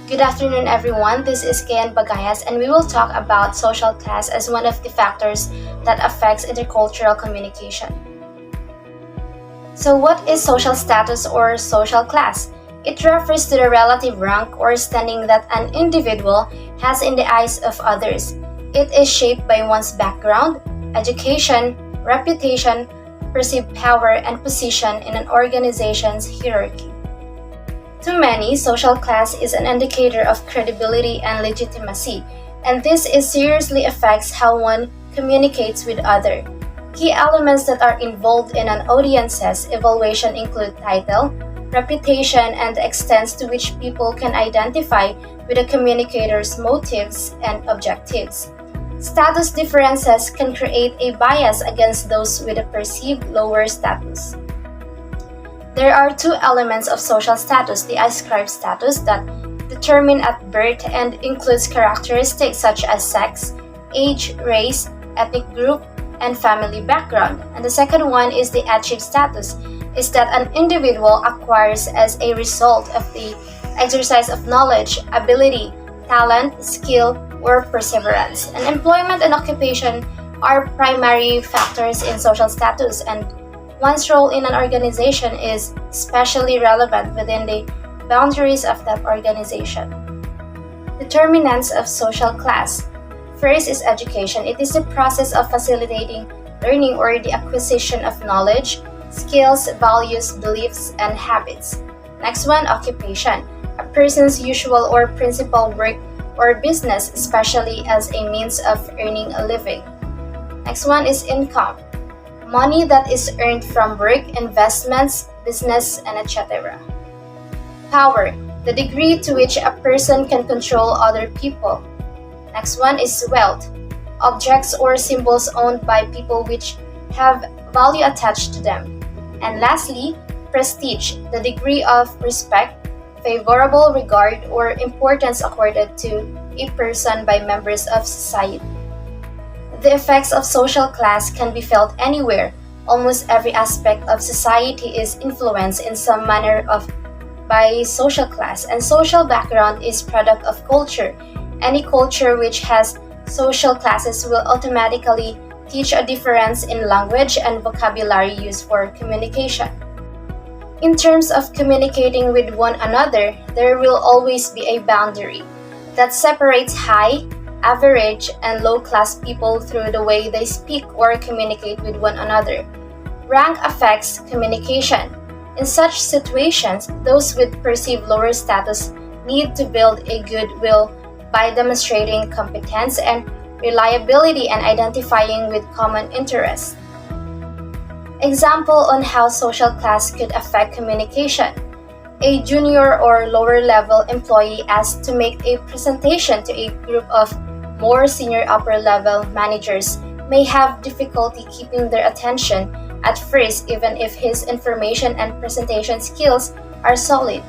Good afternoon, everyone. This is Kian Bagayas, and we will talk about social class as one of the factors that affects intercultural communication. So, what is social status or social class? It refers to the relative rank or standing that an individual has in the eyes of others. It is shaped by one's background, education, reputation, perceived power, and position in an organization's hierarchy. To many, social class is an indicator of credibility and legitimacy, and this seriously affects how one communicates with others. Key elements that are involved in an audience's evaluation include title, reputation, and the extent to which people can identify with a communicator's motives and objectives. Status differences can create a bias against those with a perceived lower status. There are two elements of social status: the ascribed status that determined at birth and includes characteristics such as sex, age, race, ethnic group, and family background. And the second one is the achieved status, is that an individual acquires as a result of the exercise of knowledge, ability, talent, skill, or perseverance. And employment and occupation are primary factors in social status, and one's role in an organization is especially relevant within the boundaries of that organization. Determinants of social class. First is education. It is the process of facilitating learning or the acquisition of knowledge, skills, values, beliefs, and habits. Next one, occupation. A person's usual or principal work or business, especially as a means of earning a living. Next one is income. Money that is earned from work, investments, business, and etc. Power, the degree to which a person can control other people. Next one is wealth, objects or symbols owned by people which have value attached to them. And lastly, prestige, the degree of respect, favorable regard, or importance accorded to a person by members of society. The effects of social class can be felt anywhere. Almost every aspect of society is influenced in some manner by social class, and social background is product of culture. Any culture which has social classes will automatically teach a difference in language and vocabulary used for communication. In terms of communicating with one another, there will always be a boundary that separates high, average, and low-class people through the way they speak or communicate with one another. Rank affects communication. In such situations, those with perceived lower status need to build a goodwill by demonstrating competence and reliability and identifying with common interests. Example on how social class could affect communication. A junior or lower level employee asked to make a presentation to a group of more senior upper level managers may have difficulty keeping their attention at first, even if his information and presentation skills are solid.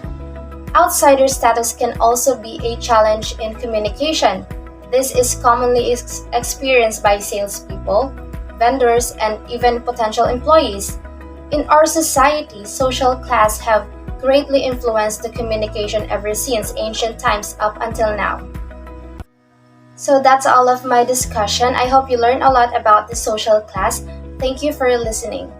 Outsider status can also be a challenge in communication. This is commonly experienced by salespeople, vendors, and even potential employees. In our society, social class have greatly influenced the communication ever since ancient times up until now. So that's all of my discussion. I hope you learned a lot about the social class. Thank you for listening.